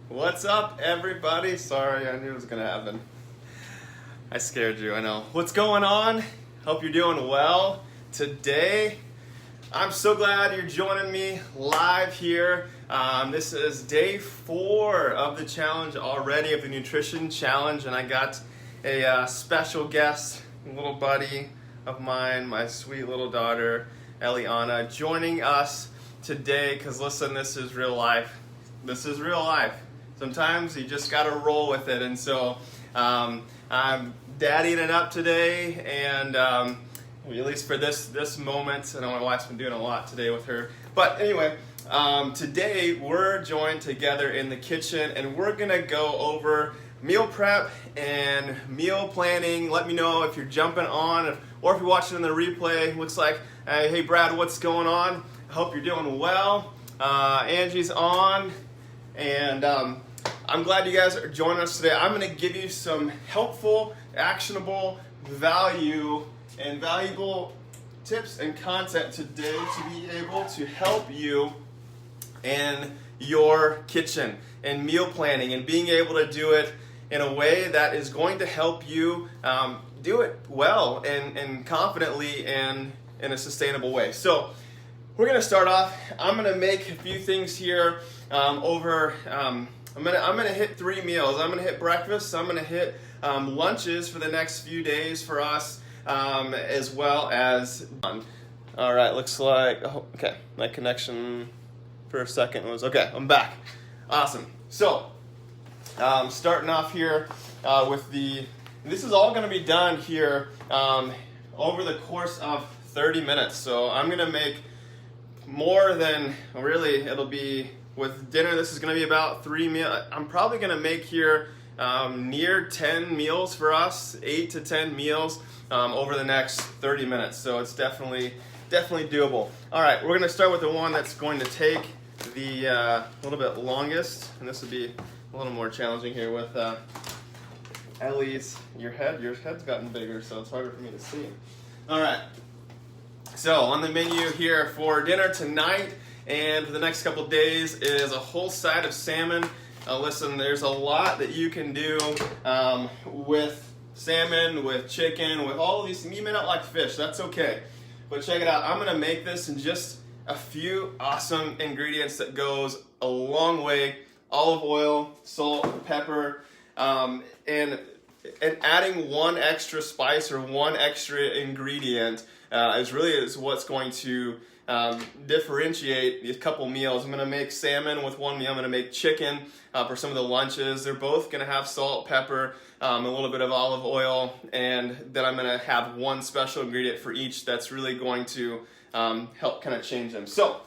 What's up, everybody? Sorry, I knew it was gonna happen. I scared you, I know. What's going on? Hope you're doing well. Today, I'm so glad you're joining me live here. This is day 4 of the challenge already, of the nutrition challenge, and I got a special guest, a little buddy of mine, my sweet little daughter, Eliana, joining us today, because listen, this is real life. This is real life. Sometimes you just got to roll with it, and so I'm daddying it up today, and at least for this moment. I know my wife's been doing a lot today with her, but anyway, today we're joined together in the kitchen, and we're gonna go over meal prep and meal planning. Let me know if you're jumping on, or if you're watching in the replay. Looks like, hey Brad, what's going on? I hope you're doing well. Angie's on, and I'm glad you guys are joining us today. I'm going to give you some helpful, actionable, valuable tips and content today to be able to help you in your kitchen and meal planning, and being able to do it in a way that is going to help you do it well and confidently and in a sustainable way. So we're going to start off. I'm going to make a few things here I'm gonna hit 3 meals. I'm gonna hit breakfast. I'm gonna hit lunches for the next few days for us, as well as. All right, looks like okay. My connection for a second was okay. I'm back. Awesome. So, starting off here with this is all gonna be done here over the course of 30 minutes. So I'm gonna make more than really. It'll be. With dinner, this is going to be about 3 meals. I'm probably going to make here near 10 meals for us, 8 to 10 meals over the next 30 minutes. So it's definitely doable. All right, we're going to start with the one that's going to take the little bit longest, and this will be a little more challenging here with Ellie's. Your head's gotten bigger, so it's harder for me to see. All right. So on the menu here for dinner tonight, and for the next couple days, is a whole side of salmon. Listen, there's a lot that you can do with salmon, with chicken, with all of these. You may not like fish, that's okay. But check it out, I'm gonna make this in just a few awesome ingredients that goes a long way. Olive oil, salt, pepper, and adding one extra spice or one extra ingredient is what's going to differentiate these couple meals. I'm going to make salmon with one meal. I'm going to make chicken for some of the lunches. They're both going to have salt, pepper, a little bit of olive oil, and then I'm going to have one special ingredient for each that's really going to help kind of change them. So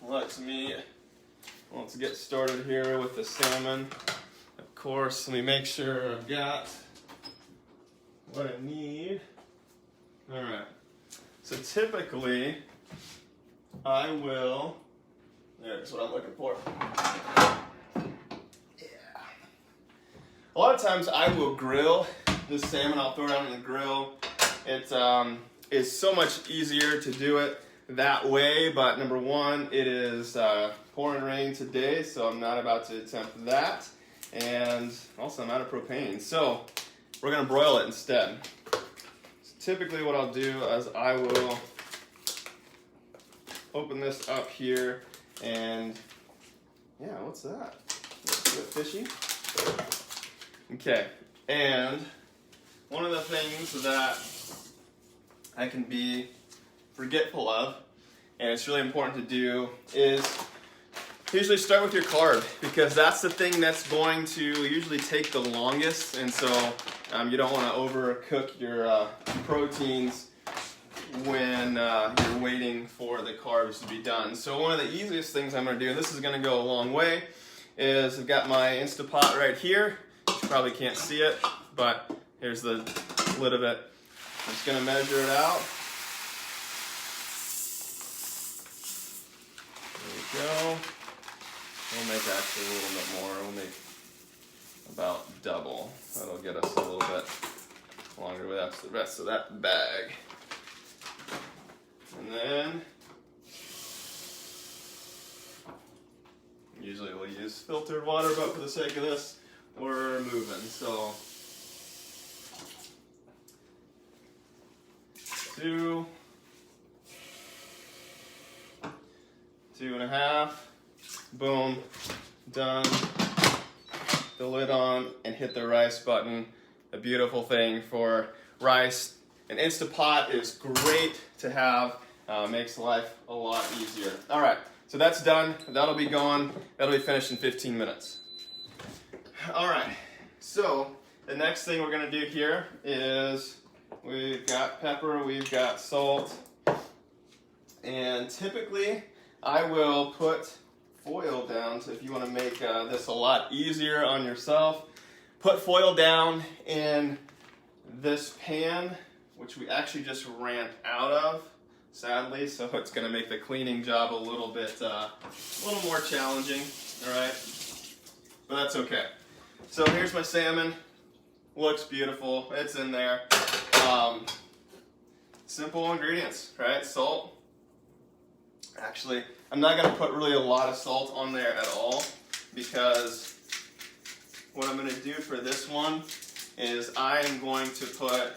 let's get started here with the salmon. Of course, let me make sure I've got what I need. All right. So typically, there's what I'm looking for. Yeah. A lot of times I will grill the salmon. I'll throw it out on the grill. It is so much easier to do it that way, but number one, it is pouring rain today, so I'm not about to attempt that. And also I'm out of propane, so we're gonna broil it instead. Typically what I'll do is I will open this up here, and yeah, what's that? Is it fishy? Okay, and one of the things that I can be forgetful of, and it's really important to do, is usually start with your carb, because that's the thing that's going to usually take the longest, and so you don't want to overcook your proteins when you're waiting for the carbs to be done. So one of the easiest things I'm going to do, and this is going to go a long way, is I've got my Instapot right here. You probably can't see it, but here's the lid of it. I'm just going to measure it out. There we go. We'll make actually a little bit more. We'll make about double. That'll get us a little bit longer, but that's the rest of that bag. And then Usually we'll use filtered water, but for the sake of this, we're moving. So 2, 2.5, boom, done. The lid on and hit the rice button. A beautiful thing for rice. An Instant Pot is great to have. Makes life a lot easier. All right, so that's done. That'll be gone. That'll be finished in 15 minutes. All right, so the next thing we're gonna do here is we've got pepper, we've got salt, and typically I will put foil down. So if you want to make this a lot easier on yourself, put foil down in this pan, which we actually just ran out of, sadly, so it's going to make the cleaning job a little more challenging. All right, but that's okay. So here's my salmon. Looks beautiful. It's in there. Simple ingredients, right? Salt. Actually, I'm not going to put really a lot of salt on there at all, because what I'm going to do for this one is I am going to put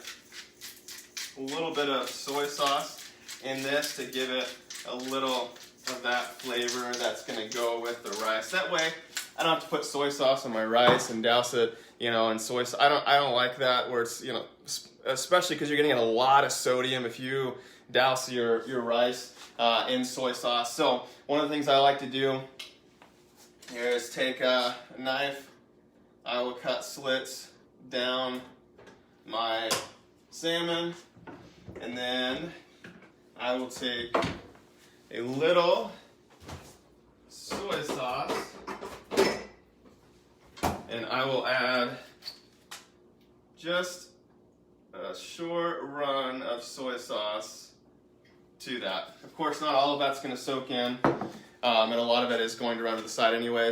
a little bit of soy sauce in this to give it a little of that flavor that's going to go with the rice. That way, I don't have to put soy sauce on my rice and douse it, in soy sauce. I don't like that where it's, especially because you're getting a lot of sodium if you douse your rice in soy sauce. So one of the things I like to do here is take a knife. I will cut slits down my salmon, and then I will take a little soy sauce and I will add just a short run of soy sauce to that. Of course, not all of that's going to soak in, and a lot of it is going to run to the side anyway.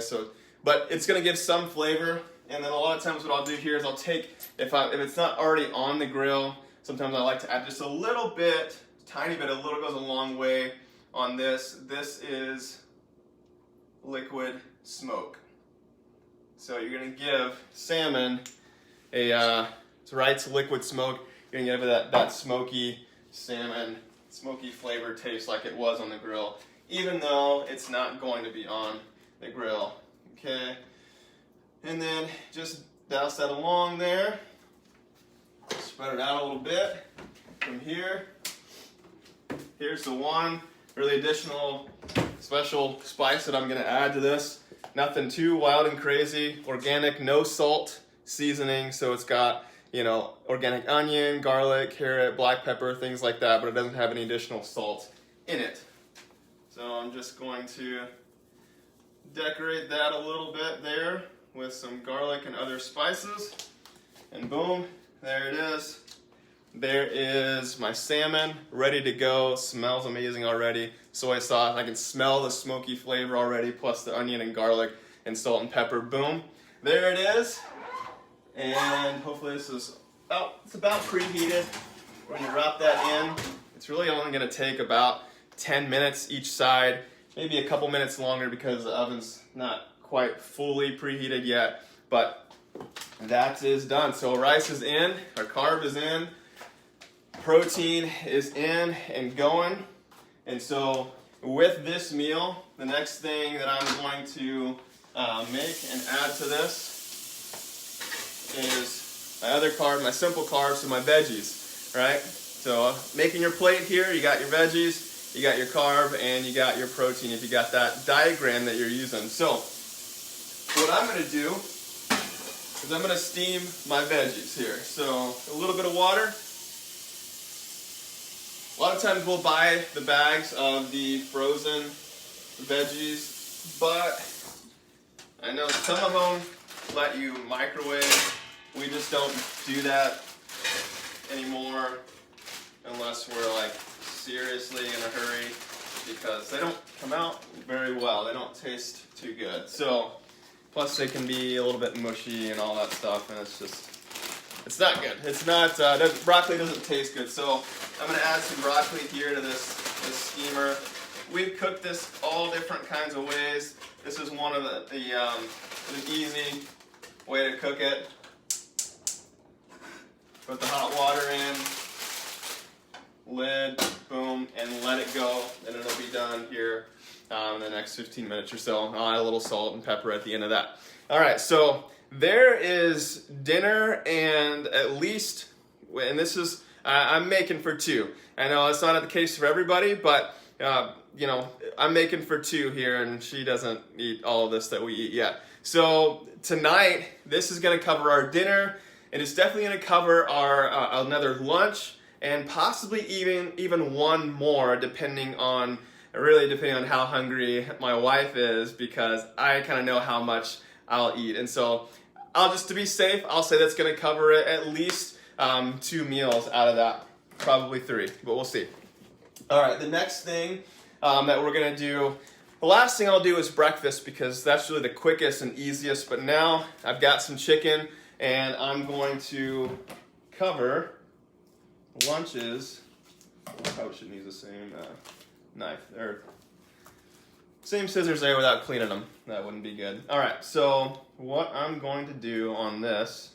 But it's going to give some flavor. And then a lot of times, what I'll do here is I'll take, if it's not already on the grill, sometimes I like to add just a little bit, tiny bit. A little goes a long way on this. This is liquid smoke. So you're going to give salmon it's right to liquid smoke. You're going to give it that smoky salmon, smoky flavor taste like it was on the grill, even though it's not going to be on the grill. Okay, and then just douse that along there. Spread it out a little bit from here. Here's the one really additional special spice that I'm going to add to this. Nothing too wild and crazy. Organic, no salt seasoning, so it's got organic onion, garlic, carrot, black pepper, things like that, but it doesn't have any additional salt in it. So I'm just going to decorate that a little bit there with some garlic and other spices, and boom, there it is. There is my salmon ready to go. Smells amazing already. Soy sauce, I can smell the smoky flavor already, plus the onion and garlic and salt and pepper. Boom, there it is. And hopefully this is it's about preheated. We're going to drop that in. It's really only going to take about 10 minutes each side, maybe a couple minutes longer because the oven's not quite fully preheated yet, but that is done. So rice is in, our carb is in, protein is in and going. And so with this meal, the next thing that I'm going to make and add to this is my other carb, my simple carbs, so my veggies, right? So making your plate here, you got your veggies, you got your carb, and you got your protein if you got that diagram that you're using. So what I'm going to do is I'm going to steam my veggies here. So a little bit of water. A lot of times we'll buy the bags of the frozen veggies, but I know some of them let you microwave. We just don't do that anymore unless we're like seriously in a hurry, because they don't come out very well. They don't taste too good. So plus they can be a little bit mushy and all that stuff, and it's not good. It's not, broccoli doesn't taste good. So I'm going to add some broccoli here to this steamer. we've cooked this all different kinds of ways. This is one of an easy way to cook it. Put the hot water in, lid, boom, and let it go, and it'll be done here in the next 15 minutes or so. I'll add a little salt and pepper at the end of that. All right, so there is dinner, and at least, and this is, I'm making for two. I know it's not the case for everybody, but you know, I'm making for two here, and she doesn't eat all of this that we eat yet. So tonight, this is going to cover our dinner, and it's definitely going to cover our another lunch, and possibly even one more, depending on how hungry my wife is, because I kind of know how much I'll eat. And so to be safe, I'll say that's going to cover it, at least 2 meals out of that, probably 3, but we'll see. All right, the next thing that we're going to do, the last thing I'll do is breakfast, because that's really the quickest and easiest. But now I've got some chicken, and I'm going to cover lunches. I probably shouldn't use the same knife or same scissors there without cleaning them. That wouldn't be good. All right, so what I'm going to do on this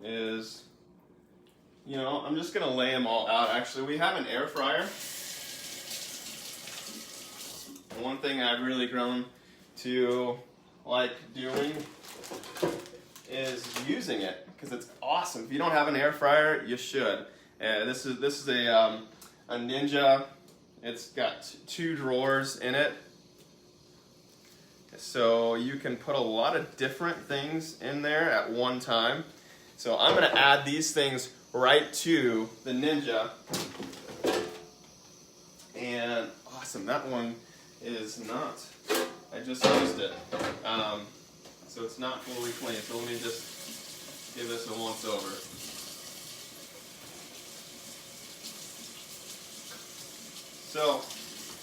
is, you know, I'm just going to lay them all out. Actually, we have an air fryer. One thing I've really grown to like doing is using it, because it's awesome. If you don't have an air fryer, you should. This is a Ninja. It's got 2 drawers in it, so you can put a lot of different things in there at one time. So I'm going to add these things right to the Ninja, and awesome. That one is not. I just used it, so it's not fully clean. So let me just give this a once over. So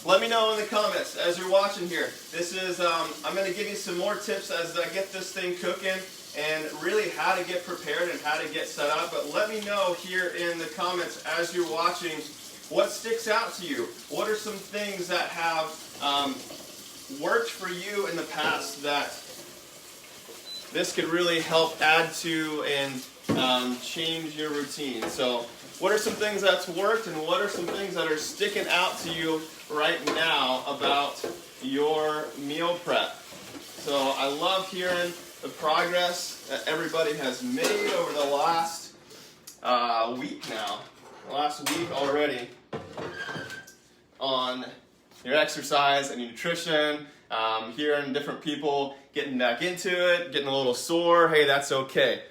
let me know in the comments as you're watching here. This is, I'm going to give you some more tips as I get this thing cooking, and really how to get prepared and how to get set up. But let me know here in the comments as you're watching, what sticks out to you? What are some things that have worked for you in the past that this could really help add to and change your routine? So what are some things that's worked, and what are some things that are sticking out to you right now about your meal prep? So I love hearing the progress that everybody has made over the last week already on your exercise and your nutrition. Hearing different people getting back into it, getting a little sore. Hey, that's okay.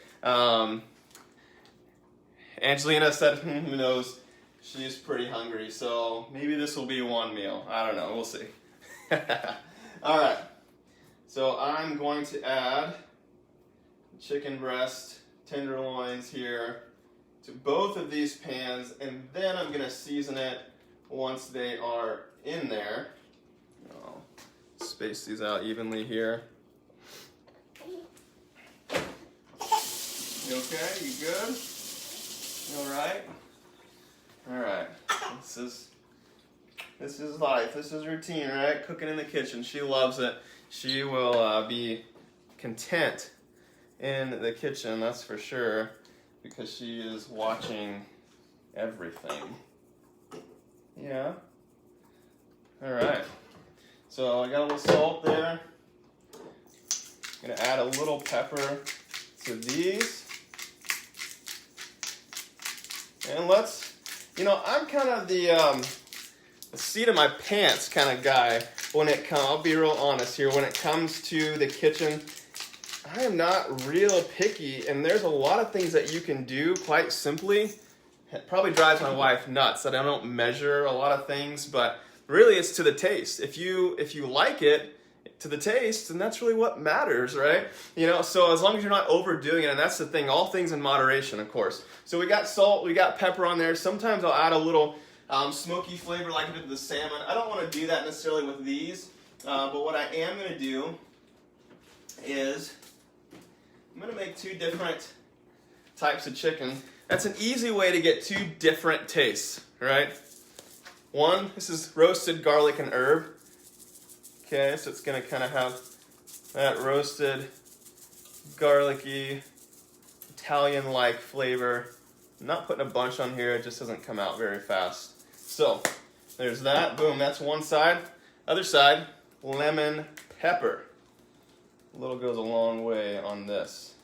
Angelina said, who knows, she's pretty hungry, so maybe this will be one meal. I don't know, we'll see. All right, so I'm going to add chicken breast tenderloins here to both of these pans, and then I'm going to season it once they are in there. I'll space these out evenly here. You okay? You good? You all right? All right. This is life. This is routine, right? Cooking in the kitchen. She loves it. She will be content in the kitchen, that's for sure, because she is watching everything. Yeah. All right. So I got a little salt there. I'm gonna add a little pepper to these. And let's, I'm kind of the seat of my pants kind of guy when it comes, I'll be real honest here, when it comes to the kitchen. I am not real picky, and there's a lot of things that you can do quite simply. It probably drives my wife nuts that I don't measure a lot of things, but really it's to the taste. If you like it to the taste, then that's really what matters, right? So as long as you're not overdoing it, and that's the thing, all things in moderation, of course. So we got salt, we got pepper on there. Sometimes I'll add a little smoky flavor like I did with the salmon. I don't want to do that necessarily with these, but what I am going to do is I'm going to make 2 different types of chicken. That's an easy way to get 2 different tastes, right? One, this is roasted garlic and herb. Okay, so it's going to kind of have that roasted, garlicky, Italian-like flavor. I'm not putting a bunch on here, it just doesn't come out very fast. So, there's that. Boom, that's one side. Other side, lemon pepper. A little goes a long way on this.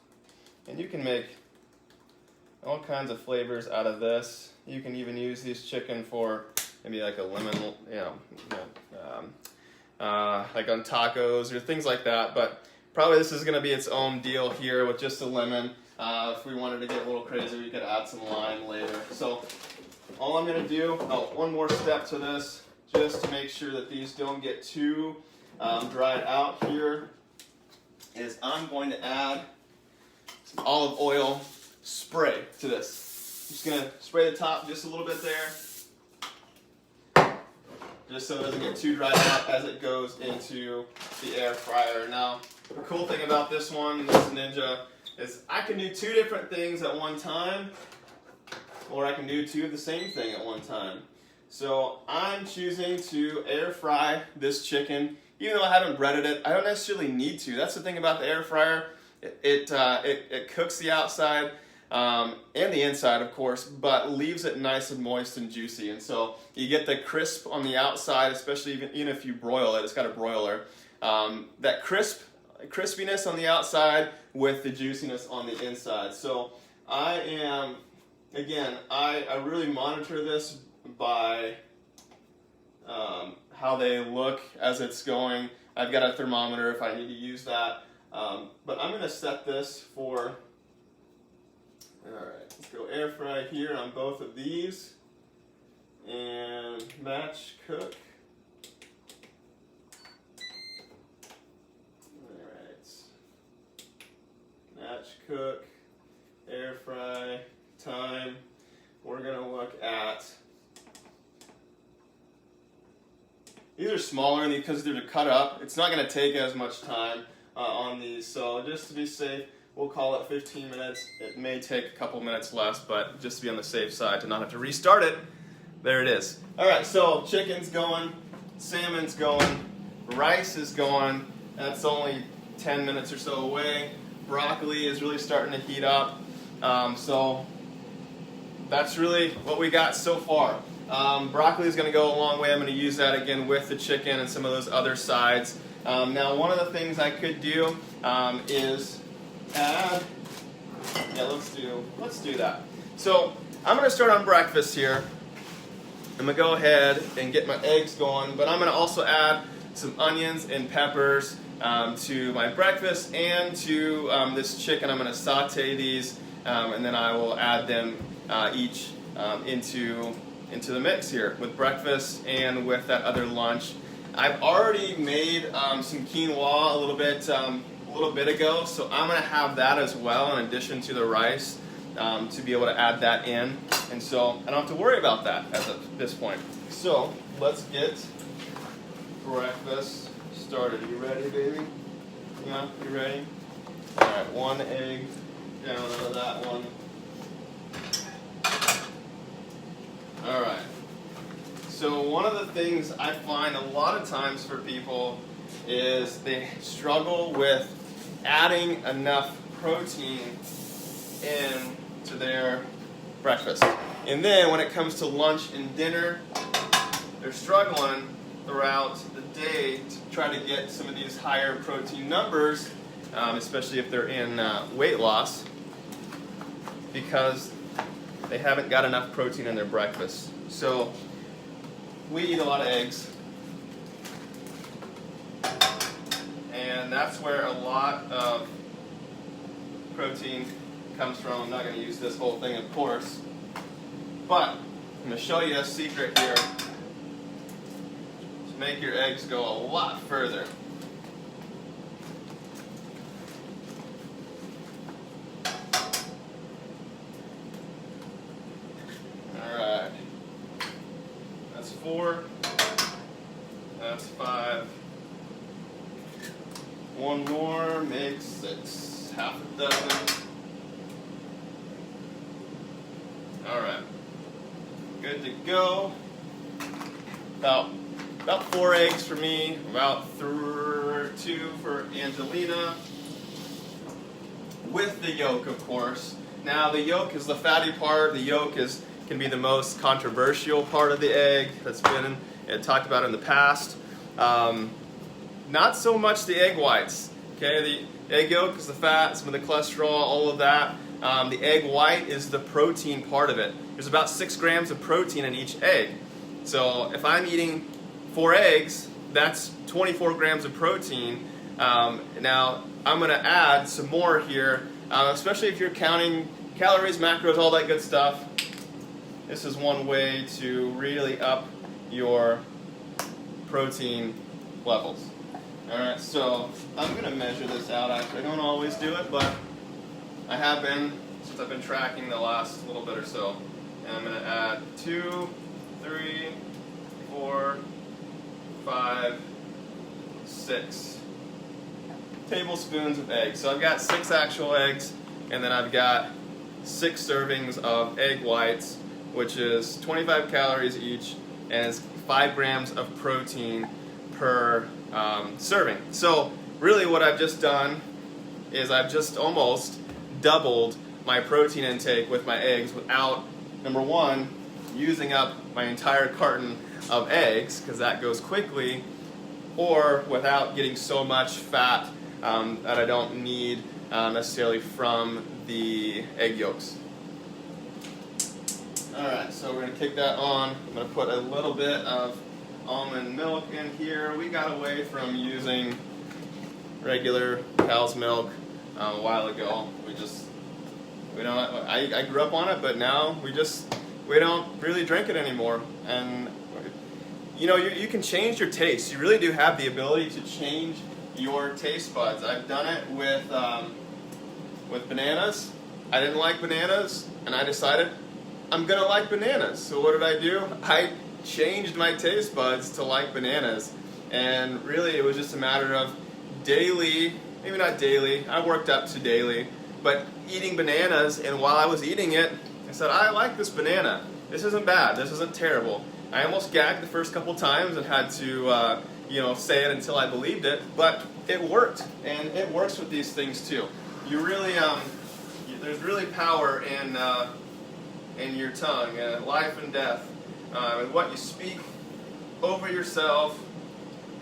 And you can make all kinds of flavors out of this. You can even use this chicken for maybe like a lemon, like on tacos or things like that. But probably this is going to be its own deal here with just a lemon. If we wanted to get a little crazy, we could add some lime later. So all I'm going to do, one more step to this, just to make sure that these don't get too dried out here, is I'm going to add some olive oil spray to this. I'm just going to spray the top just a little bit there, just so it doesn't get too dried out as it goes into the air fryer. Now, the cool thing about this one, this Ninja, is I can do 2 different things at one time, or I can do 2 of the same thing at one time. So I'm choosing to air fry this chicken. Even though I haven't breaded it, I don't necessarily need to. That's the thing about the air fryer. It cooks the outside and the inside, of course, but leaves it nice and moist and juicy. And so you get the crisp on the outside, especially even if you broil it. It's got a broiler. That crispiness on the outside with the juiciness on the inside. So I really monitor this by how they look as it's going. I've got a thermometer if I need to use that. But I'm going to set this for, alright, let's go air fry here on both of these. And match cook. Alright. Match cook, air fry, time. We're going to look at, these are smaller because they're cut up. It's not going to take as much time on these. So just to be safe, we'll call it 15 minutes. It may take a couple minutes less, but just to be on the safe side to not have to restart it, there it is. All right, so chicken's going, salmon's going, rice is going. That's only 10 minutes or so away. Broccoli is really starting to heat up. So that's really what we got so far. Broccoli is going to go a long way. I'm going to use that again with the chicken and some of those other sides. Now, one of the things I could do is add. Yeah, let's do that. So I'm going to start on breakfast here. I'm going to go ahead and get my eggs going, but I'm going to also add some onions and peppers to my breakfast and to this chicken. I'm going to saute these, and then I will add them each into the mix here with breakfast and with that other lunch. I've already made some quinoa a little bit ago, so I'm going to have that as well in addition to the rice to be able to add that in, and so I don't have to worry about that at this point. So let's get breakfast started. You ready, baby? Yeah, you ready? All right, 1 egg down out of that one. All right. So one of the things I find a lot of times for people is they struggle with adding enough protein into their breakfast. And then when it comes to lunch and dinner, they're struggling throughout the day to try to get some of these higher protein numbers, especially if they're in weight loss, because they haven't got enough protein in their breakfast. So we eat a lot of eggs, and that's where a lot of protein comes from. I'm not going to use this whole thing, of course, but I'm going to show you a secret here to make your eggs go a lot further. Alright, that's 4, that's 5, 1 more makes 6, half a dozen. All right, good to go. About 4 eggs for me, about 2 for Angelina, with the yolk, of course. Now the yolk is the fatty part. The yolk can be the most controversial part of the egg that's been talked about in the past. Not so much the egg whites. Okay, the egg yolk is the fat, some of the cholesterol, all of that. The egg white is the protein part of it. There's about 6 grams of protein in each egg. So if I'm eating 4 eggs, that's 24 grams of protein. Now I'm going to add some more here, especially if you're counting calories, macros, all that good stuff. This is one way to really up your protein levels. Alright, so I'm going to measure this out. Actually, I don't always do it, but I have been since I've been tracking the last little bit or so. And I'm going to add 2, 3, 4, 5, 6 tablespoons of eggs. So I've got 6 actual eggs, and then I've got 6 servings of egg whites, which is 25 calories each, and it's 5 grams of protein per serving. So really what I've just done is I've just almost doubled my protein intake with my eggs without, number one, using up my entire carton of eggs, because that goes quickly, or without getting so much fat that I don't need necessarily from the egg yolks. Alright, so we're going to kick that on. I'm going to put a little bit of almond milk in here. We got away from using regular cow's milk a while ago. I grew up on it, but now we don't really drink it anymore. And you know, you can change your taste. You really do have the ability to change your taste buds. I've done it with bananas. I didn't like bananas, and I decided I'm gonna like bananas. So what did I do? I changed my taste buds to like bananas. And really it was just a matter of daily, maybe not daily, I worked up to daily, but eating bananas, and while I was eating it, I said, I like this banana. This isn't bad, this isn't terrible. I almost gagged the first couple times and had to say it until I believed it, but it worked, and it works with these things too. You really, there's really power in your tongue, life and death, and what you speak over yourself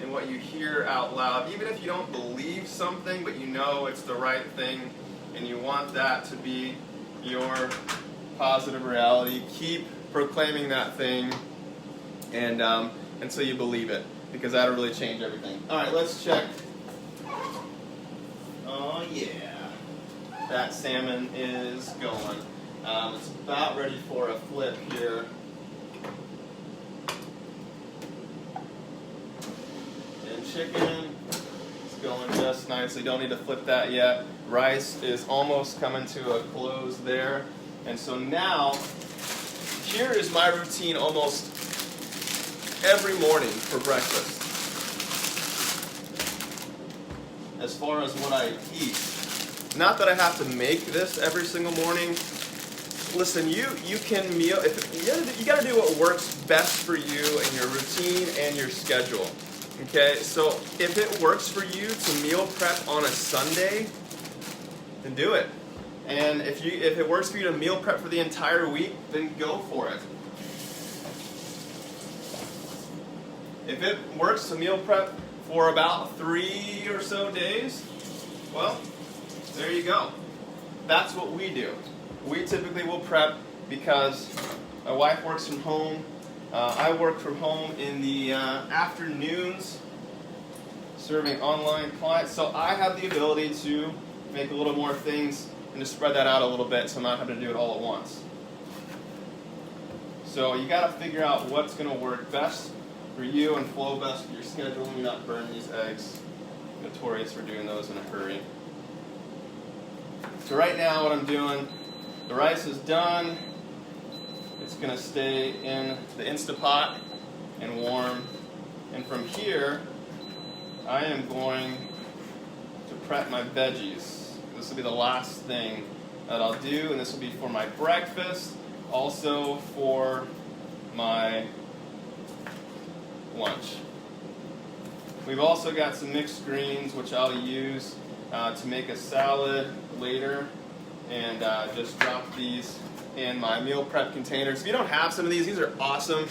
and what you hear out loud. Even if you don't believe something, but you know it's the right thing, and you want that to be your positive reality, keep proclaiming that thing, and until you believe it, because that'll really change everything. All right, let's check. Oh yeah, that salmon is going. It's about ready for a flip here. And chicken is going just nicely. Don't need to flip that yet. Rice is almost coming to a close there. And so now, here is my routine almost every morning for breakfast. As far as what I eat. Not that I have to make this every single morning. Listen, you can meal. You got to do what works best for you and your routine and your schedule. Okay, so if it works for you to meal prep on a Sunday, then do it. And if it works for you to meal prep for the entire week, then go for it. If it works to meal prep for about 3 or so days, well, there you go. That's what we do. We typically will prep because my wife works from home. I work from home in the afternoons, serving online clients. So I have the ability to make a little more things and to spread that out a little bit so I'm not having to do it all at once. So you got to figure out what's going to work best for you and flow best with your schedule, and not burn these eggs. Notorious for doing those in a hurry. So right now what I'm doing, the rice is done. It's going to stay in the Instapot and warm. And from here, I am going to prep my veggies. This will be the last thing that I'll do, and this will be for my breakfast. also for my lunch. We've also got some mixed greens, which I'll use to make a salad later, and just drop these in my meal prep containers. If you don't have some of these are awesome.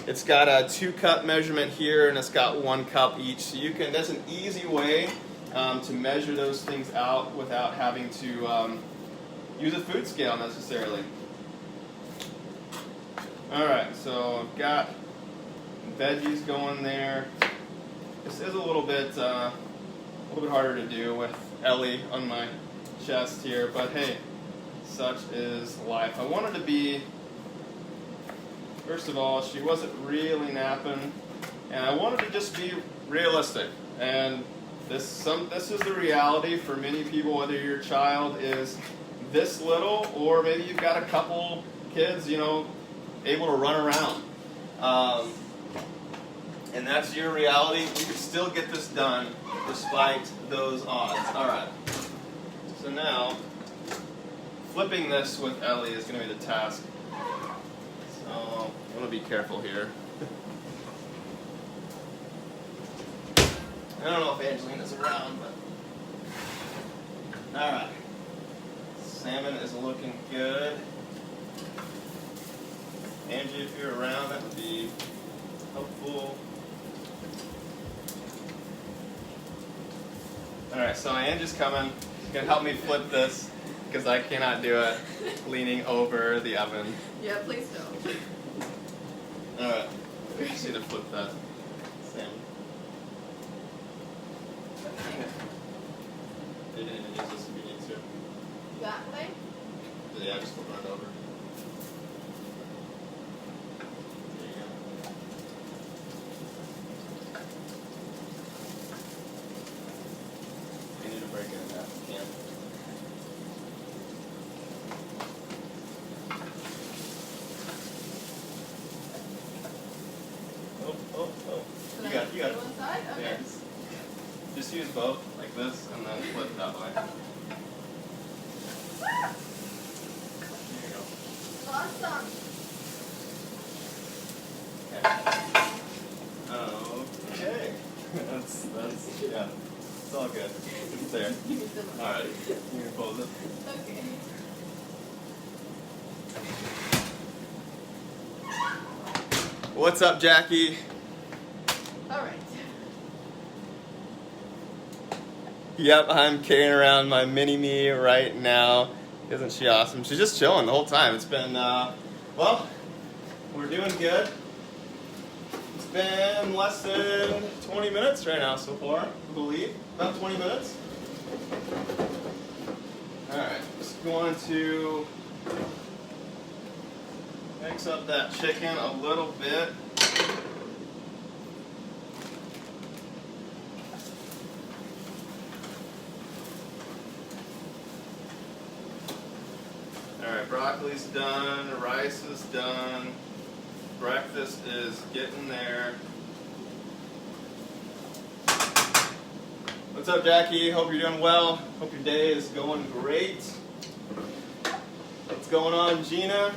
It's got a 2-cup measurement here, and it's got 1 cup each. So you can. That's an easy way to measure those things out without having to use a food scale necessarily. All right, so I've got veggies going there. This is a little bit harder to do with Ellie on my chest here, but hey, such is life. I wanted to be, first of all, she wasn't really napping, and I wanted to just be realistic. And this is the reality for many people, whether your child is this little or maybe you've got a couple kids, able to run around. And that's your reality. You can still get this done despite those odds. All right. So now, flipping this with Ellie is going to be the task. So I'm going to be careful here. I don't know if Angelina's around, but all right. Salmon is looking good. Angie, if you're around, that would be helpful. All right, so Angie's coming. She's gonna help me flip this because I cannot do it leaning over the oven. Yeah, please don't. All right, we just need to flip that salmon. Okay. You didn't even use this if you need to. That way? Yeah, just flip it over. There you go. You need to break it in half if you can. Oh. You got it. One side? Okay. Yeah. Just use both like this and then flip that way. There you go. Awesome. Okay. That's yeah. It's all good. It's there. All right. You can pose it. Okay. What's up, Jackie? All right. Yep, I'm carrying around my mini-me right now. Isn't she awesome? She's just chilling the whole time. It's been, well, we're doing good. It's been less than 20 minutes right now so far, I believe. About 20 minutes. Alright, just going to mix up that chicken a little bit. Alright, broccoli's done, rice is done, breakfast is getting there. What's up, Jackie? Hope you're doing well. Hope your day is going great. What's going on, Gina?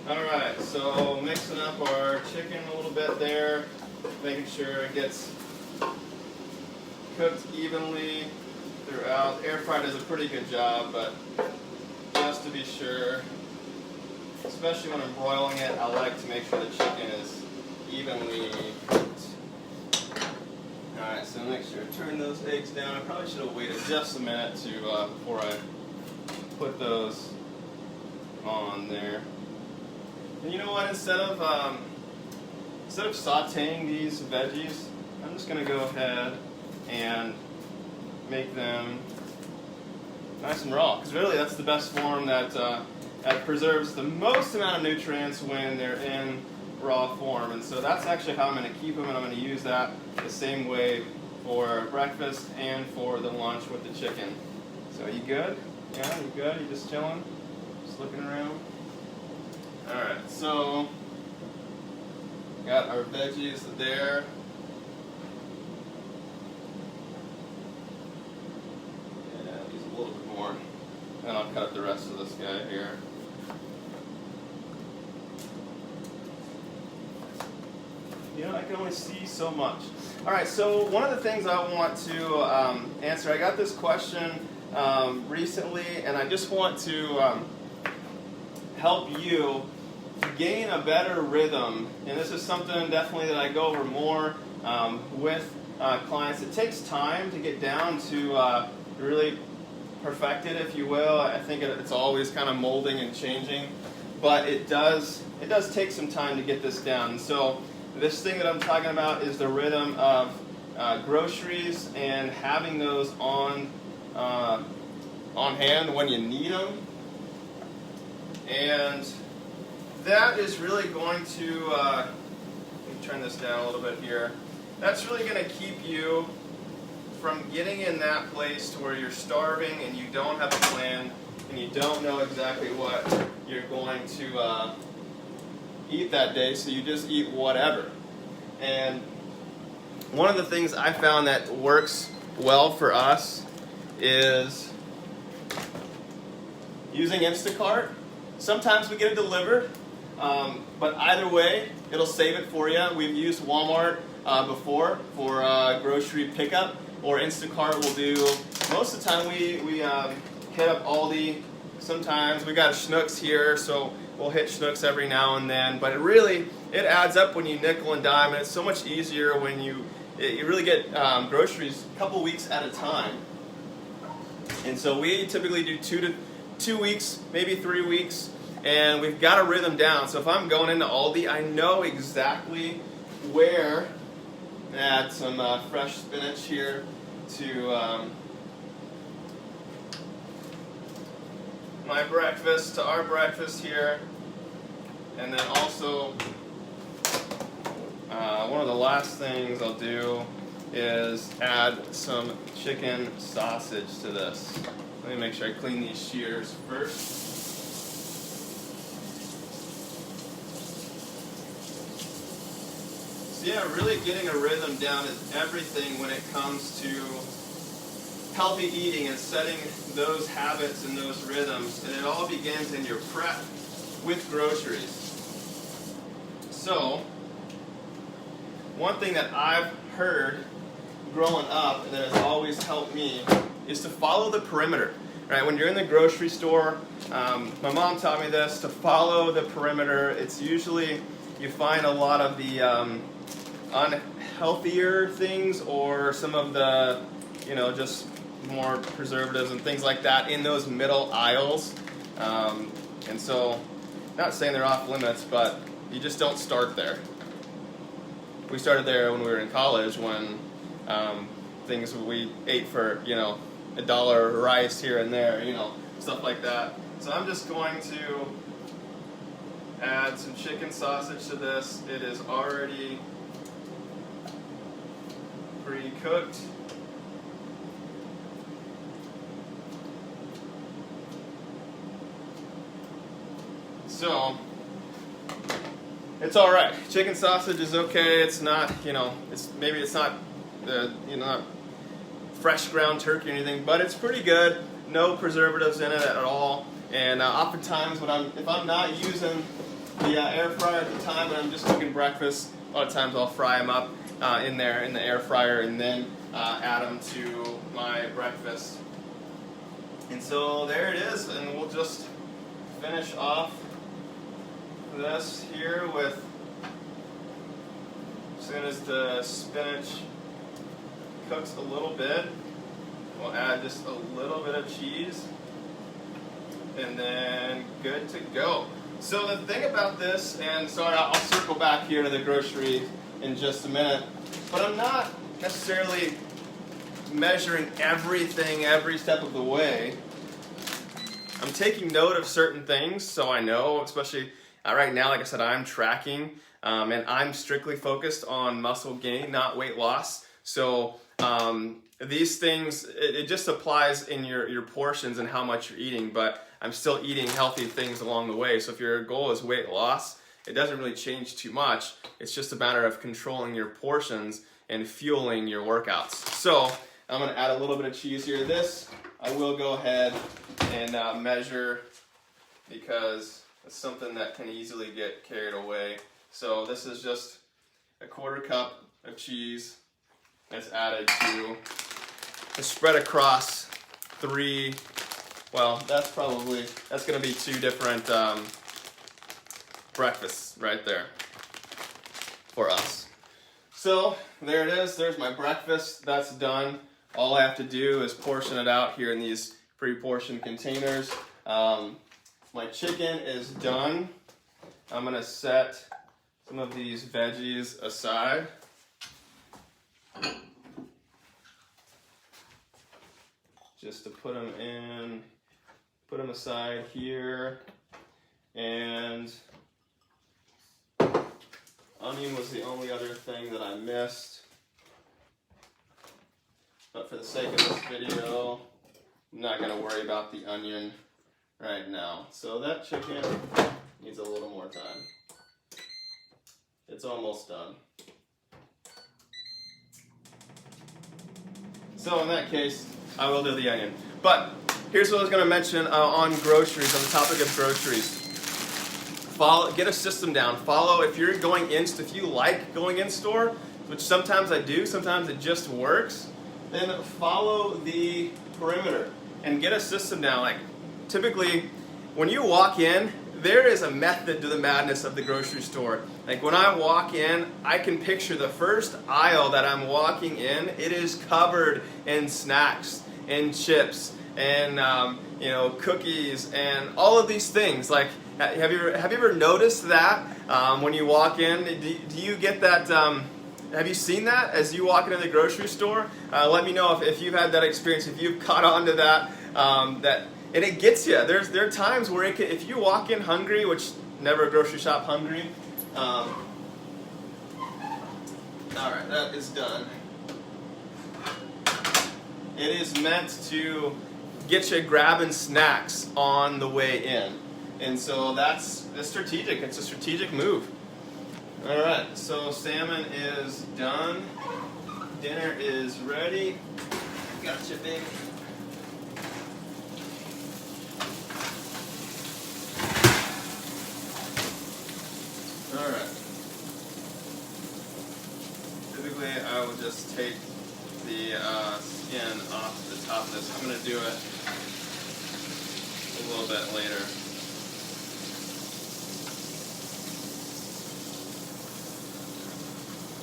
Alright, so mixing up our chicken a little bit there, making sure it gets cooked evenly throughout. Air fry does a pretty good job, but just to be sure, especially when I'm broiling it, I like to make sure the chicken is evenly cooked. Alright, so make sure to turn those eggs down. I probably should have waited just a minute to before I put those on there. And you know what? Instead of sautéing these veggies, I'm just going to go ahead and make them nice and raw. Because really, that's the best form that preserves the most amount of nutrients when they're in raw form. And so that's actually how I'm going to keep them, and I'm going to use that the same way for breakfast and for the lunch with the chicken. So you good? Yeah, you good? You just chilling? Just looking around? Alright, so got our veggies there. Yeah, use a little bit more. And I'll cut up the rest of this guy here. You know, I can only see so much. All right, so one of the things I want to answer, I got this question recently, and I just want to help you gain a better rhythm. And this is something definitely that I go over more with clients. It takes time to get down to really perfect it, if you will. I think it's always kind of molding and changing, but it does take some time to get this down. So this thing that I'm talking about is the rhythm of groceries and having those on hand when you need them. And that is really going to, let me turn this down a little bit here. That's really going to keep you from getting in that place to where you're starving and you don't have a plan and you don't know exactly what you're going to eat that day, so you just eat whatever. And one of the things I found that works well for us is using Instacart. Sometimes we get it delivered, but either way, it'll save it for you. We've used Walmart before for grocery pickup, or Instacart will do. Most of the time we hit up Aldi. Sometimes we got a Schnucks here, so we'll hit Schnucks every now and then. But it adds up when you nickel and dime, and it's so much easier when you really get groceries a couple weeks at a time. And so we typically do 2 weeks, maybe 3 weeks, and we've got a rhythm down. So if I'm going into Aldi, I know exactly where. Add some fresh spinach here to my breakfast, to our breakfast here. And then also, one of the last things I'll do is add some chicken sausage to this. Let me make sure I clean these shears first. Yeah, really getting a rhythm down is everything when it comes to healthy eating and setting those habits and those rhythms. And it all begins in your prep with groceries. So, one thing that I've heard growing up and that has always helped me is to follow the perimeter. Right? When you're in the grocery store, my mom taught me this, to follow the perimeter. It's usually, you find a lot of the unhealthier things, or some of the, just more preservatives and things like that in those middle aisles. And so, not saying they're off limits, but you just don't start there. We started there when we were in college, when things we ate for, $1 rice here and there, stuff like that. So I'm just going to add some chicken sausage to this. It is already pre-cooked. So it's all right. Chicken sausage is okay. It's not, it's not, not fresh ground turkey or anything, but it's pretty good. No preservatives in it at all. And oftentimes, if I'm not using the air fryer at the time, and I'm just cooking breakfast, a lot of times I'll fry them up in there in the air fryer, and then add them to my breakfast. And so there it is, and we'll just finish off this here with, as soon as the spinach cooks a little bit, we'll add just a little bit of cheese, and then good to go. So the thing about this, and sorry, I'll circle back here to the grocery in just a minute, but I'm not necessarily measuring everything every step of the way. I'm taking note of certain things, so I know, especially right now, like I said, I'm tracking, and I'm strictly focused on muscle gain, not weight loss. So these things, it just applies in your portions and how much you're eating, but I'm still eating healthy things along the way. So if your goal is weight loss, it doesn't really change too much. It's just a matter of controlling your portions and fueling your workouts. So I'm going to add a little bit of cheese here. This, I will go ahead and measure, because it's something that can easily get carried away. So this is just a 1/4 cup of cheese that's added to, it's spread across 3, well, that's going to be 2 different breakfasts right there for us. So there it is, there's my breakfast, that's done. All I have to do is portion it out here in these pre-portioned containers. My chicken is done. I'm going to set some of these veggies aside. Just to put them aside here. And onion was the only other thing that I missed. But for the sake of this video, I'm not going to worry about the onion right now. So that chicken needs a little more time. It's almost done. So in that case, I will do the onion. But here's what I was going to mention on groceries, on the topic of groceries. Get a system down. Follow, if you're going in, if you like going in store, which sometimes I do, sometimes it just works, then follow the perimeter and get a system down. Like typically, when you walk in, there is a method to the madness of the grocery store. Like when I walk in, I can picture the first aisle that I'm walking in. It is covered in snacks and chips and cookies and all of these things. Like, have you ever noticed that when you walk in? Do you get that? Have you seen that as you walk into the grocery store? Let me know if you've had that experience. If you've caught on to that, and it gets you. There are times where if you walk in hungry, which never grocery shop hungry. All right, that is done. It is meant to get you grabbing snacks on the way in, and so that's strategic. It's a strategic move. All right, so salmon is done. Dinner is ready. Gotcha, baby. All right. Typically, I will just take the skin off the top of this. I'm going to do it a little bit later.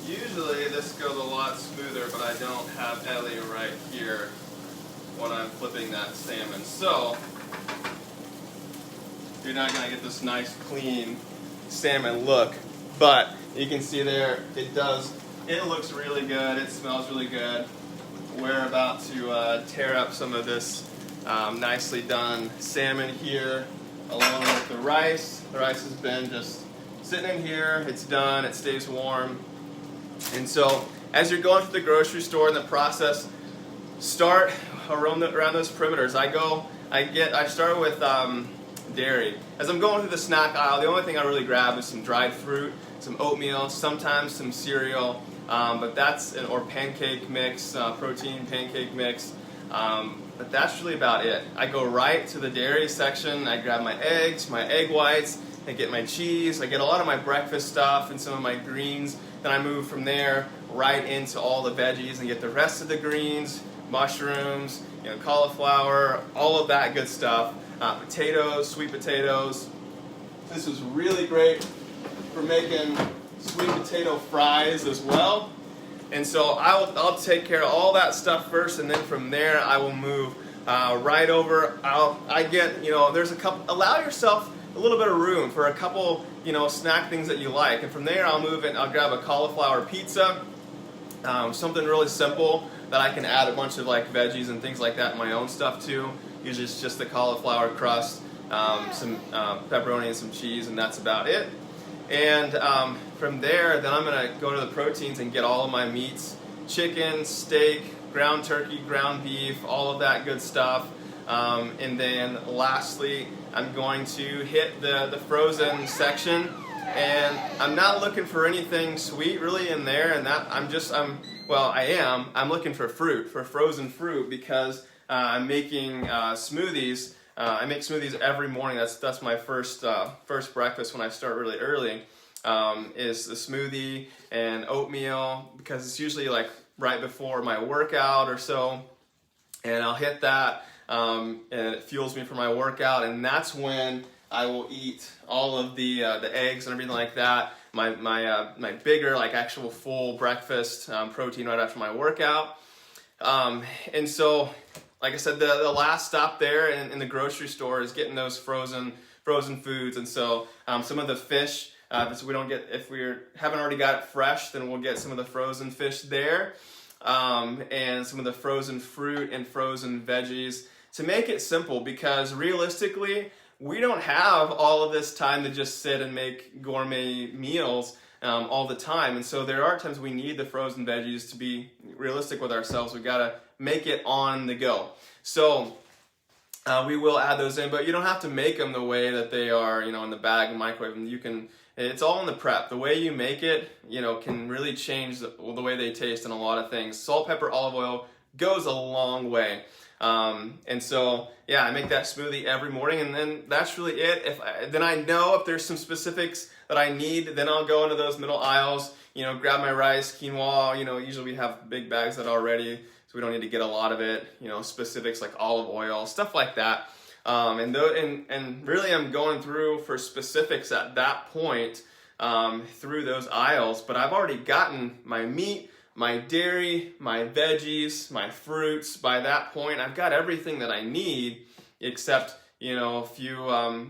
Usually this goes a lot smoother, but I don't have Ellie right here when I'm flipping that salmon. So you're not going to get this nice clean salmon look, but you can see there it looks really good, it smells really good. We're about to tear up some of this nicely done salmon here along with the rice. The rice has been just sitting in here, it's done, it stays warm. And so as you're going through the grocery store in the process, start around those perimeters. I start with dairy. As I'm going through the snack aisle, the only thing I really grab is some dried fruit, some oatmeal, sometimes some cereal, but or pancake mix, protein pancake mix. But that's really about it. I go right to the dairy section. I grab my eggs, my egg whites, I get my cheese, I get a lot of my breakfast stuff and some of my greens. Then I move from there right into all the veggies and get the rest of the greens, mushrooms, cauliflower, all of that good stuff. Potatoes, sweet potatoes. This was really great for making sweet potato fries as well. And so I'll take care of all that stuff first, and then from there I will move right over. There's a couple. Allow yourself a little bit of room for a couple, snack things that you like, and from there I'll move in. I'll grab a cauliflower pizza, something really simple that I can add a bunch of like veggies and things like that in my own stuff too. Usually it's just the cauliflower crust, some pepperoni and some cheese, and that's about it. And from there, then I'm going to go to the proteins and get all of my meats: chicken, steak, ground turkey, ground beef, all of that good stuff. And then lastly, I'm going to hit the frozen section, and I'm not looking for anything sweet really in there, and that I'm looking for frozen fruit, because I'm making smoothies I make smoothies every morning. That's my first breakfast when I start really early. Is the smoothie and oatmeal, because it's usually like right before my workout or so, and I'll hit that, and it fuels me for my workout, and that's when I will eat all of the eggs and everything like that. My bigger, like actual full breakfast protein right after my workout. And so, like I said, the last stop there in the grocery store is getting those frozen foods. And so some of the fish, if we haven't already got it fresh, then we'll get some of the frozen fish there, and some of the frozen fruit and frozen veggies to make it simple, because realistically, we don't have all of this time to just sit and make gourmet meals all the time. And so there are times we need the frozen veggies. To be realistic with ourselves, we've got to make it on the go. So we will add those in, but you don't have to make them the way that they are, in the bag and microwave. And it's all in the prep. The way you make it, can really change the way they taste in a lot of things. Salt, pepper, olive oil goes a long way. And so, I make that smoothie every morning, and then that's really it. Then I know if there's some specifics that I need, then I'll go into those middle aisles, grab my rice, quinoa, usually we have big bags that are already, so we don't need to get a lot of it, specifics like olive oil, stuff like that. And really I'm going through for specifics at that point, through those aisles, but I've already gotten my meat, my dairy, my veggies, my fruits. By that point, I've got everything that I need, except, a few,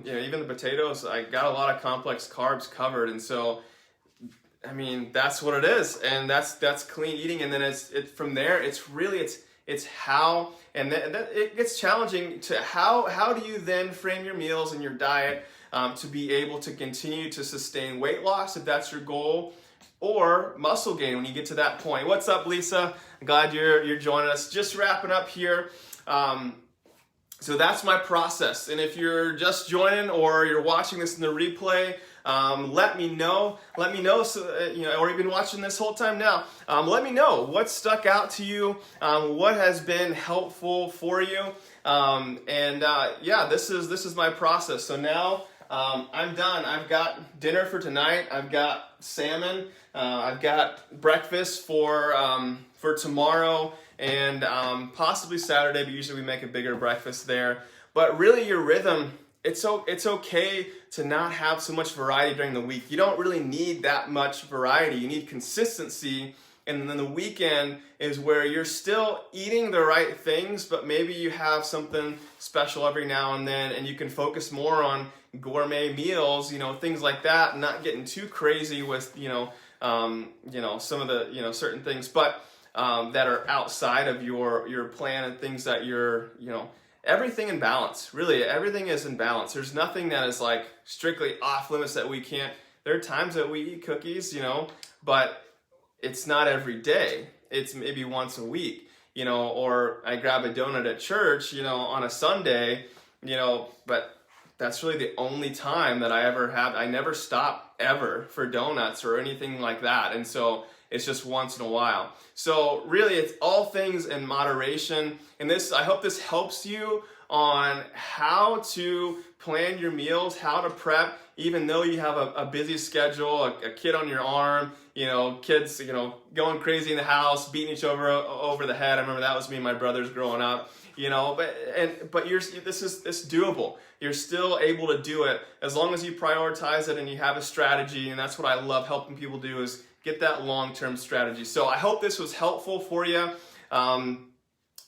even the potatoes. I got a lot of complex carbs covered. And so, that's what it is. And that's clean eating. And then it's from there, it's how, and then it gets challenging to how do you then frame your meals and your diet, to be able to continue to sustain weight loss, if that's your goal, or muscle gain when you get to that point. What's up, Lisa? I'm glad you're joining us. Just wrapping up here. So that's my process. And if you're just joining or you're watching this in the replay, let me know. So, or you've been watching this whole time now. Let me know what stuck out to you, what has been helpful for you. This is my process. So now I'm done. I've got dinner for tonight. I've got salmon. I've got breakfast for tomorrow and possibly Saturday, but usually we make a bigger breakfast there. But really, your rhythm, it's okay to not have so much variety during the week. You don't really need that much variety. You need consistency. And then the weekend is where you're still eating the right things, but maybe you have something special every now and then, and you can focus more on gourmet meals, things like that, not getting too crazy with, some of the, certain things, but that are outside of your plan, and things that you're, everything in balance. Really, everything is in balance. There's nothing that is like strictly off limits that we can't. There are times that we eat cookies, but it's not every day. It's maybe once a week, or I grab a donut at church, on a Sunday, but that's really the only time that I ever have. I never stop ever for donuts or anything like that. And so it's just once in a while. So really, it's all things in moderation. And I hope this helps you on how to plan your meals, how to prep, even though you have a busy schedule, a kid on your arm, kids, going crazy in the house, beating each other over the head. I remember that was me and my brothers growing up, but it's doable. You're still able to do it as long as you prioritize it and you have a strategy. And that's what I love helping people do, is get that long-term strategy. So I hope this was helpful for you. I'm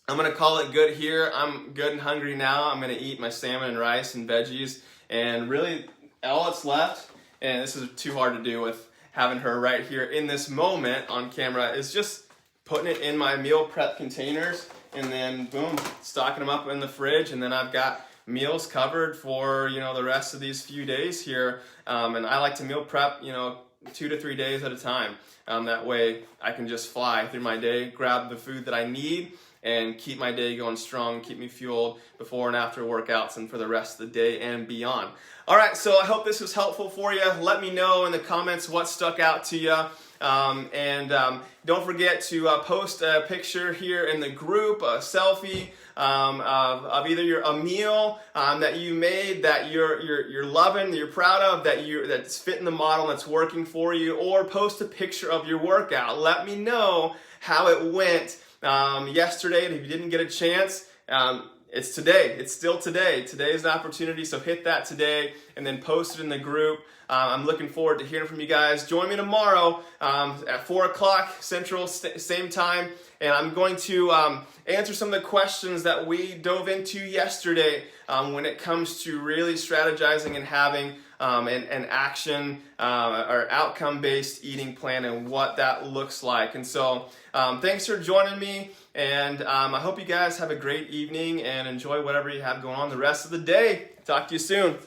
going to call it good here. I'm good and hungry now. I'm going to eat my salmon and rice and veggies. And really, all that's left, and this is too hard to do with having her right here in this moment on camera, is just putting it in my meal prep containers and then, boom, stocking them up in the fridge. And then I've got meals covered for, the rest of these few days here. And I like to meal prep, 2 to 3 days at a time. That way I can just fly through my day, grab the food that I need, and keep my day going strong, keep me fueled before and after workouts and for the rest of the day and beyond. All right, so I hope this was helpful for you. Let me know in the comments what stuck out to you. Don't forget to post a picture here in the group, a selfie of either a meal that you made that you're loving, that you're proud of, that's fitting the model, that's working for you, or post a picture of your workout. Let me know how it went yesterday, and if you didn't get a chance, it's today. It's still today. Today is an opportunity, so hit that today and then post it in the group. I'm looking forward to hearing from you guys. Join me tomorrow at 4 o'clock Central, same time, and I'm going to answer some of the questions that we dove into yesterday when it comes to really strategizing and having an action or outcome-based eating plan and what that looks like. And so thanks for joining me, and I hope you guys have a great evening and enjoy whatever you have going on the rest of the day. Talk to you soon.